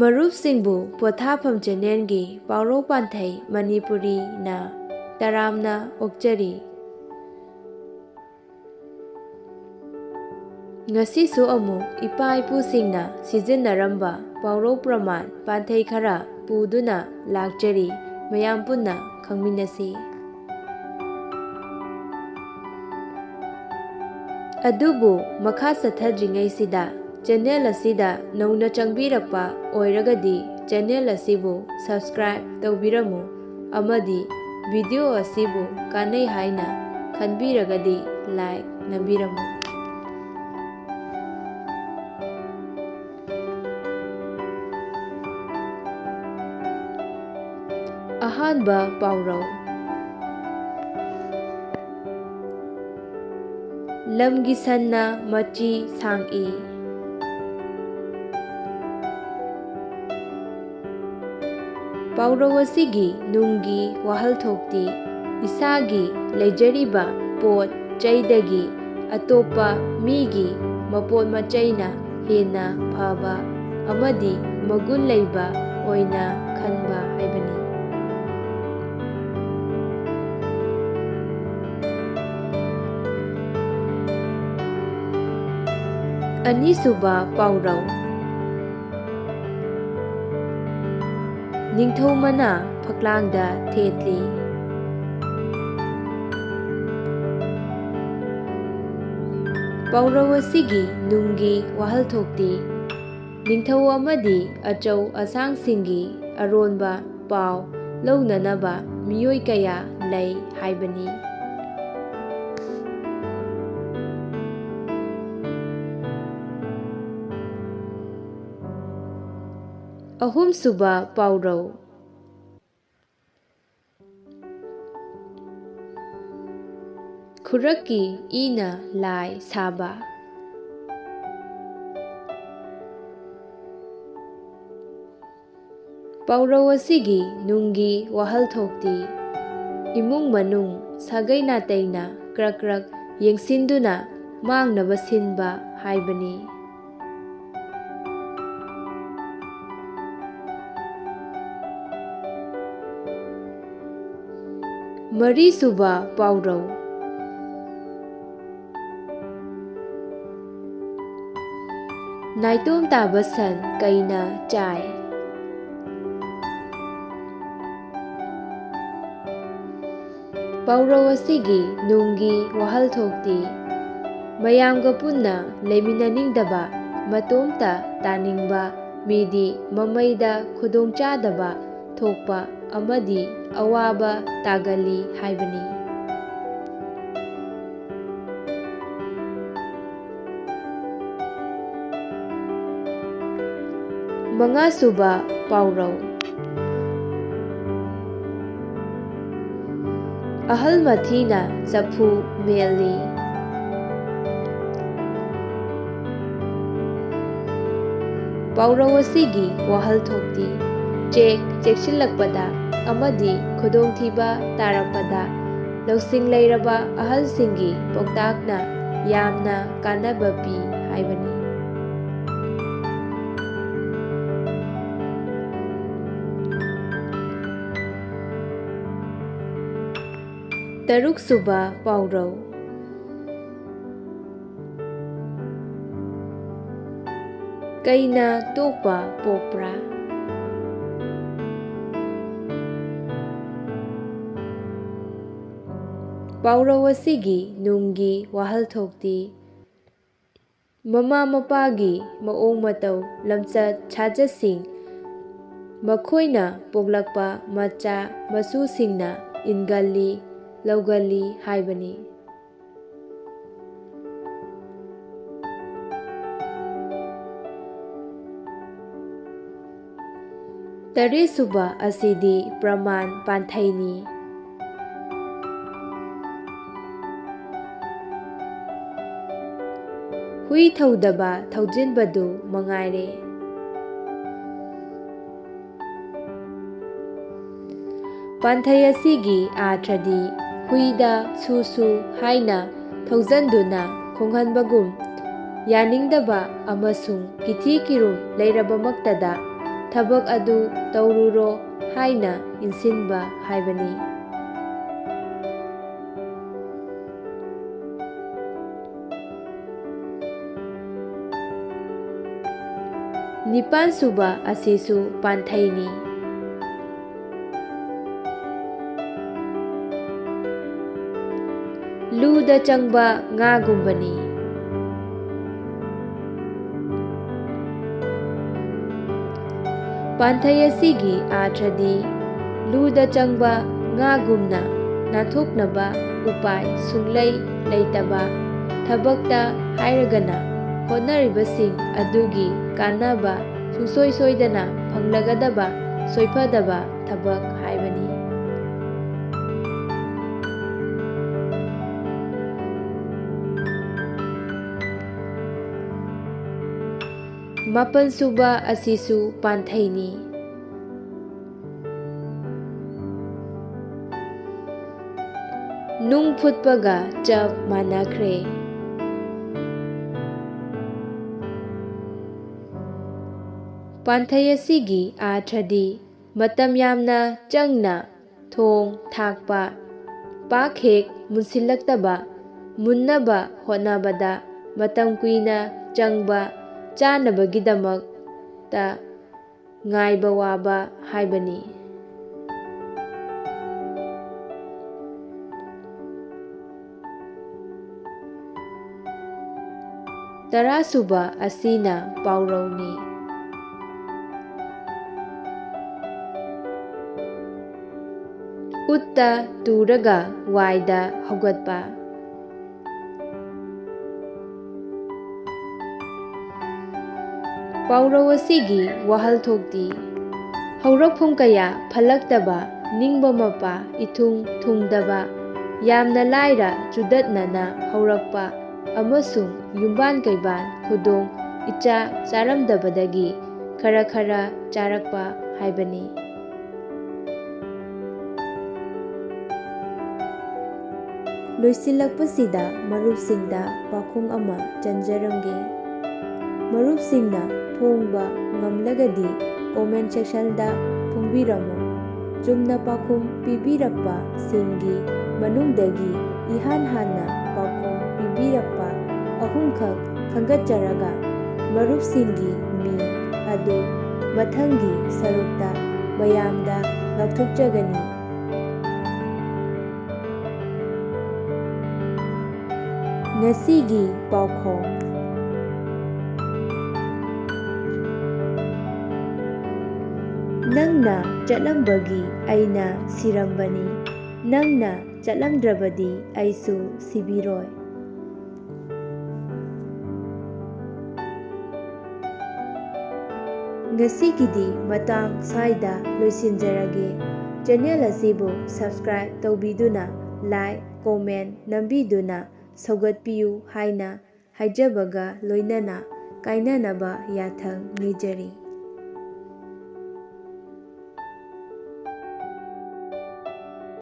ꯃꯔꯨꯞꯁꯤꯡꯕꯨ ꯄꯣꯊꯥꯐꯝ ꯆꯦꯅꯦꯜꯒꯤ ꯄꯥꯎꯔꯧ ꯄꯥꯟꯊꯩ ꯃꯅꯤꯄꯨꯔꯤꯅ ꯇꯔꯥꯝꯅ ꯑꯣꯛꯆꯔꯤ꯫ ꯉꯁꯤꯁꯨ ꯑꯃꯨꯛ ꯏꯄꯥ-ꯏꯄꯨꯁꯤꯡꯅ ꯁꯤꯖꯤꯟꯅꯔꯝꯕ ꯄꯥꯎꯔꯧ ꯄ꯭ꯔꯃꯥꯟ ꯄꯥꯟꯊꯩ ꯈꯔ ꯄꯨꯗꯨꯅ ꯂꯥꯛꯆꯔꯤ, ꯃꯌꯥꯝ ꯄꯨꯟꯅ ꯈꯪꯃꯤꯟꯅꯁꯤ꯫ ꯑꯗꯨꯕꯨ ꯃꯈꯥ ꯆꯠꯊꯗ꯭ꯔꯤꯉꯩꯁꯤꯗ ꯆꯦꯅꯦꯜ ꯑꯁꯤꯗ ꯅꯧꯅ ꯆꯪꯕꯤꯔꯛꯄ ꯑꯣꯏꯔꯒꯗꯤ ꯆꯦꯅꯦꯜ ꯑꯁꯤꯕꯨ ꯁꯕꯁꯀ꯭ꯔꯥꯏꯕ ꯇꯧꯕꯤꯔꯝꯃꯨ ꯑꯃꯗꯤ ꯚꯤꯗꯤꯑꯣ ꯑꯁꯤꯕꯨ ꯀꯥꯟꯅꯩ ꯍꯥꯏꯅ ꯈꯟꯕꯤꯔꯒꯗꯤ ꯂꯥꯏꯛ ꯅꯝꯕꯤꯔꯝꯃꯨ꯫ ꯑꯍꯥꯟꯕ ꯄꯥꯎꯔꯧ꯫ ꯂꯝꯒꯤ ꯁꯟꯅ ꯃꯆꯤ ꯁꯥꯡꯏ꯫ ꯄꯥꯎꯔꯧ ꯑꯁꯤꯒꯤ ꯅꯨꯡꯒꯤ ꯋꯥꯍꯟꯊꯣꯛꯇꯤ ꯏꯁꯥꯒꯤ ꯂꯩꯖꯔꯤꯕ ꯄꯣꯠ ꯆꯩꯗꯒꯤ ꯑꯇꯣꯞꯄ ꯃꯤꯒꯤ ꯃꯄꯣꯠ ꯃꯆꯩꯅ ꯍꯦꯟꯅ ꯐꯕ ꯑꯃꯗꯤ ꯃꯒꯨꯟ ꯂꯩꯕ ꯑꯣꯏꯅ ꯈꯟꯕ ꯍꯥꯏꯕꯅꯤ꯫ ꯑꯅꯤꯁꯨꯕ ꯄꯥꯎꯔꯧ꯫ ꯅꯤꯡꯊꯧꯃꯅ ꯐꯛꯂꯥꯡꯗ ꯊꯦꯠꯂꯤ꯫ ꯄꯥꯎꯔꯧ ꯑꯁꯤꯒꯤ ꯅꯨꯡꯒꯤ ꯋꯥꯍꯟꯊꯣꯛꯇꯤ ꯅꯤꯡꯊꯧ ꯑꯃꯗꯤ ꯑꯆꯧ ꯑꯁꯥꯡꯁꯤꯡꯒꯤ ꯑꯔꯣꯟꯕ ꯄꯥꯎ ꯂꯧꯅꯅꯕ ꯃꯤꯑꯣꯏ ꯀꯌꯥ ꯂꯩ ꯍꯥꯏꯕꯅꯤ꯫ ꯑꯍꯨꯝꯁꯨꯕ ꯄꯥꯎꯔꯧ꯫ ꯈꯨꯔꯛꯀꯤ ꯏꯅ ꯂꯥꯏ ꯁꯥꯕ꯫ ꯄꯥꯎꯔꯧ ꯑꯁꯤꯒꯤ ꯅꯨꯡꯒꯤ ꯋꯥꯍꯟꯊꯣꯛꯇꯤ ꯏꯃꯨꯡ ꯃꯅꯨꯡ ꯁꯥꯒꯩ ꯅꯥꯇꯩꯅ ꯀ꯭ꯔꯛ ꯀ꯭ꯔꯛ ꯌꯦꯡꯁꯤꯟꯗꯨꯅ ꯃꯥꯡꯅꯕ ꯁꯤꯟꯕ ꯍꯥꯏꯕꯅꯤ꯫ ꯃꯔꯤꯁꯨꯕ ꯄꯥꯎꯔꯧ꯫ ꯅꯥꯏꯇꯣꯝ ꯇꯥꯕ ꯁꯟ ꯀꯩꯅ ꯆꯥꯏ꯫ ꯄꯥꯎꯔꯧ ꯑꯁꯤꯒꯤ ꯅꯨꯡꯒꯤ ꯋꯥꯍꯟꯊꯣꯛꯇꯤ ꯃꯌꯥꯝꯒ ꯄꯨꯟꯅ ꯂꯩꯃꯤꯟꯅꯅꯤꯡꯗꯕ, ꯃꯇꯣꯝꯇ ꯇꯥꯅꯤꯡꯕ ꯃꯤꯗꯤ ꯃꯃꯩꯗ ꯈꯨꯗꯣꯡꯆꯥꯗꯕ ꯊꯣꯛꯄ ꯑꯃꯗꯤ ꯑꯋꯥꯕ ꯇꯥꯒꯜꯂꯤ ꯍꯥꯏꯕꯅꯤ꯫ ꯃꯉꯥꯁꯨꯕ ꯄꯥꯎꯔꯧ꯫ ꯑꯍꯜ ꯃꯊꯤꯅ ꯆꯐꯨ ꯃꯦꯠꯂꯤ꯫ ꯄꯥꯎꯔꯧ ꯑꯁꯤꯒꯤ ꯋꯥꯍꯟꯊꯣꯛꯇꯤ ꯆꯦꯛꯁꯤꯜꯂꯛꯄꯗ ꯑꯃꯗꯤ ꯈꯨꯗꯣꯡꯊꯤꯕ ꯇꯥꯔꯛꯄꯗ ꯂꯧꯁꯤꯡ ꯂꯩꯔꯕ ꯑꯍꯜꯁꯤꯡꯒꯤ ꯄꯥꯎꯇꯥꯛꯅ ꯌꯥꯝꯅ ꯀꯥꯟꯅꯕ ꯄꯤ ꯍꯥꯏꯕꯅꯤ꯫ ꯇꯔꯨꯛꯁꯨꯕ ꯄꯥꯎꯔꯧ꯫ ꯀꯩꯅ ꯇꯣꯛꯄ ꯄꯣꯛꯄ꯭ꯔꯥ꯫ ꯄꯥꯎꯔꯧ ꯑꯁꯤꯒꯤ ꯅꯨꯡꯒꯤ ꯋꯥꯍꯟꯊꯣꯛꯇꯤ ꯃꯃꯥ ꯃꯄꯥꯒꯤ ꯃꯑꯣꯡ ꯃꯇꯧ, ꯂꯝꯆꯠ ꯁꯥꯖꯠꯁꯤꯡ ꯃꯈꯣꯏꯅ ꯄꯣꯛꯂꯛꯄ ꯃꯆꯥ ꯃꯁꯨꯁꯤꯡꯅ ꯏꯟꯒꯜꯂꯤ, ꯂꯧꯒꯜꯂꯤ ꯍꯥꯏꯕꯅꯤ꯫ ꯇꯔꯦꯠꯁꯨꯕ ꯑꯁꯤꯗꯤ ꯄ꯭ꯔꯃꯥꯟ ꯄꯥꯟꯊꯩꯅꯤ꯫ ꯍꯨꯏ ꯊꯧꯗꯕ ꯊꯧꯖꯤꯟꯕꯗꯨ ꯃꯉꯥꯏꯔꯦ꯫ ꯄꯥꯟꯊꯩ ꯑꯁꯤꯒꯤ ꯑꯥꯔꯊꯗꯤ ꯍꯨꯏꯗ ꯁꯨ ꯁꯨ ꯍꯥꯏꯅ ꯊꯧꯖꯟꯗꯨꯅ ꯈꯣꯡꯍꯟꯕꯒꯨꯝ ꯌꯥꯅꯤꯡꯗꯕ ꯑꯃꯁꯨꯡ ꯀꯤꯊꯤ ꯀꯤꯔꯨꯝ ꯂꯩꯔꯕꯃꯛꯇꯗ ꯊꯕꯛ ꯑꯗꯨ ꯇꯧꯔꯨꯔꯣ ꯍꯥꯏꯅ ꯏꯟꯁꯤꯟꯕ ꯍꯥꯏꯕꯅꯤ꯫ ꯅꯤꯄꯥꯟꯁꯨꯕ ꯑꯁꯤꯁꯨ ꯄꯥꯟꯊꯩꯅꯤ꯫ ꯂꯨꯗ ꯆꯪꯕ ꯉꯥꯒꯨꯝꯕꯅꯤ꯫ ꯄꯥꯟꯊꯩ ꯑꯁꯤꯒꯤ ꯑꯥꯔꯊꯗꯤ ꯂꯨꯗ ꯆꯪꯕ ꯉꯥꯒꯨꯝꯅ ꯅꯥꯟꯊꯣꯛꯅꯕ ꯎꯄꯥꯏ ꯁꯨꯡꯂꯩ ꯂꯩꯇꯕ ꯊꯕꯛꯇ ꯍꯥꯏꯔꯒꯅ ꯍꯣꯠꯅꯔꯤꯕꯁꯤꯡ ꯑꯗꯨꯒꯤ ꯀꯥꯟꯅꯕ ꯁꯨꯡꯁꯣꯏ ꯁꯣꯏꯗꯅ ꯐꯪꯂꯒꯗꯕ ꯁꯣꯏꯐꯗꯕ ꯊꯕꯛ ꯍꯥꯏꯕꯅꯤ꯫ ꯃꯥꯄꯟꯁꯨꯕ ꯑꯁꯤꯁꯨ ꯄꯥꯟꯊꯩꯅꯤ꯫ ꯅꯨꯡ ꯐꯨꯠꯄꯒ ꯆꯞ ꯃꯥꯟꯅꯈ꯭ꯔꯦ꯫ ꯄꯥꯟꯊꯩ ꯑꯁꯤꯒꯤ ꯑꯥꯔꯊꯗꯤ ꯃꯇꯝ ꯌꯥꯝꯅ ꯆꯪꯅ ꯊꯣꯡ ꯊꯥꯛꯄ, ꯄꯥꯛ ꯍꯦꯛ ꯃꯨꯟꯁꯤꯜꯂꯛꯇꯕ, ꯃꯨꯟꯅꯕ ꯍꯣꯠꯅꯕꯗ ꯃꯇꯝ ꯀꯨꯏꯅ ꯆꯪꯕ, ꯆꯥꯅꯕꯒꯤꯗꯃꯛꯇ ꯉꯥꯏꯕ ꯋꯥꯕ ꯍꯥꯏꯕꯅꯤ꯫ ꯇꯔꯥꯁꯨꯕ ꯑꯁꯤꯅ ꯄꯥꯎꯔꯧꯅꯤ꯫ ꯎꯠꯇ ꯇꯨꯔꯒ ꯋꯥꯏꯗ ꯍꯧꯒꯠꯄ꯫ ꯄꯥꯎꯔꯧ ꯑꯁꯤꯒꯤ ꯋꯥꯍꯟꯊꯣꯛꯇꯤ ꯍꯧꯔꯛꯐꯝ ꯀꯌꯥ ꯐꯠꯂꯛꯇꯕ, ꯅꯤꯡꯕ ꯃꯄꯥ ꯏꯊꯨꯡ ꯊꯨꯡꯗꯕ, ꯌꯥꯝꯅ ꯂꯥꯏꯔ ꯆꯨꯗꯠꯅꯅ ꯍꯧꯔꯛꯄ ꯑꯃꯁꯨꯡ ꯌꯨꯝꯕꯥꯟ ꯀꯩꯕꯥꯟ ꯈꯨꯗꯣꯡ ꯏꯆꯥ ꯆꯥꯔꯝꯗꯕꯗꯒꯤ ꯈꯔ ꯈꯔ ꯆꯥꯔꯛꯄ ꯍꯥꯏꯕꯅꯤ꯫ ꯂꯣꯏꯁꯤꯜꯂꯛꯄꯁꯤꯗ ꯃꯔꯨꯞꯁꯤꯡꯗ ꯄꯥꯎꯈꯨꯝ ꯑꯃ ꯆꯟꯖꯔꯝꯒꯦ꯫ ꯃꯔꯨꯞꯁꯤꯡꯅ ꯐꯣꯡꯕ ꯉꯝꯂꯒꯗꯤ ꯀꯣꯃꯦꯟꯠ ꯁꯦꯛꯁꯟꯗ ꯐꯣꯡꯕꯤꯔꯝꯃꯨ꯫ ꯆꯨꯝꯅ ꯄꯥꯎꯈꯨꯝ ꯄꯤꯕꯤꯔꯛꯄ ꯁꯤꯡꯒꯤ ꯃꯅꯨꯡꯗꯒꯤ ꯏꯍꯥꯟ ꯍꯥꯟꯅ ꯄꯥꯎꯈꯨꯝ ꯄꯤꯕꯤꯔꯛꯄ ꯑꯍꯨꯝꯈꯛ ꯈꯟꯒꯠꯆꯔꯒ ꯃꯔꯨꯞꯁꯤꯡꯒꯤ ꯃꯤꯡ ꯑꯗꯨ ꯃꯊꯪꯒꯤ ꯁꯔꯨꯛꯇ ꯃꯌꯥꯝꯗ ꯂꯥꯎꯊꯣꯛꯆꯒꯅꯤ꯫ ꯉꯁꯤꯒꯤ ꯄꯥꯎꯈꯣꯡ꯫ ꯅꯪꯅ ꯆꯠꯂꯝꯕꯒꯤ ꯑꯩꯅ ꯁꯤꯔꯝꯕꯅꯤ, ꯅꯪꯅ ꯆꯠꯂꯝꯗ꯭ꯔꯕꯗꯤ ꯑꯩꯁꯨ ꯁꯤꯕꯤꯔꯣꯏ꯫ ꯉꯁꯤꯒꯤꯗꯤ ꯃꯇꯥꯡ ꯁ꯭ꯋꯥꯏꯗ ꯂꯣꯏꯁꯤꯟꯖꯔꯒꯦ꯫ ꯆꯦꯅꯦꯜ ꯑꯁꯤꯕꯨ ꯁꯕꯁꯀ꯭ꯔꯥꯏꯕ ꯇꯧꯕꯤꯗꯨꯅ ꯂꯥꯏꯛ, ꯀꯣꯃꯦꯟꯠ ꯅꯝꯕꯤꯗꯨꯅ ꯁꯧꯒꯠꯄꯤꯌꯨ ꯍꯥꯏꯅ ꯍꯥꯏꯖꯕꯒ ꯂꯣꯏꯅꯅ ꯀꯥꯏꯅꯅꯕ ꯌꯥꯊꯪ ꯅꯤꯖꯔꯤ꯫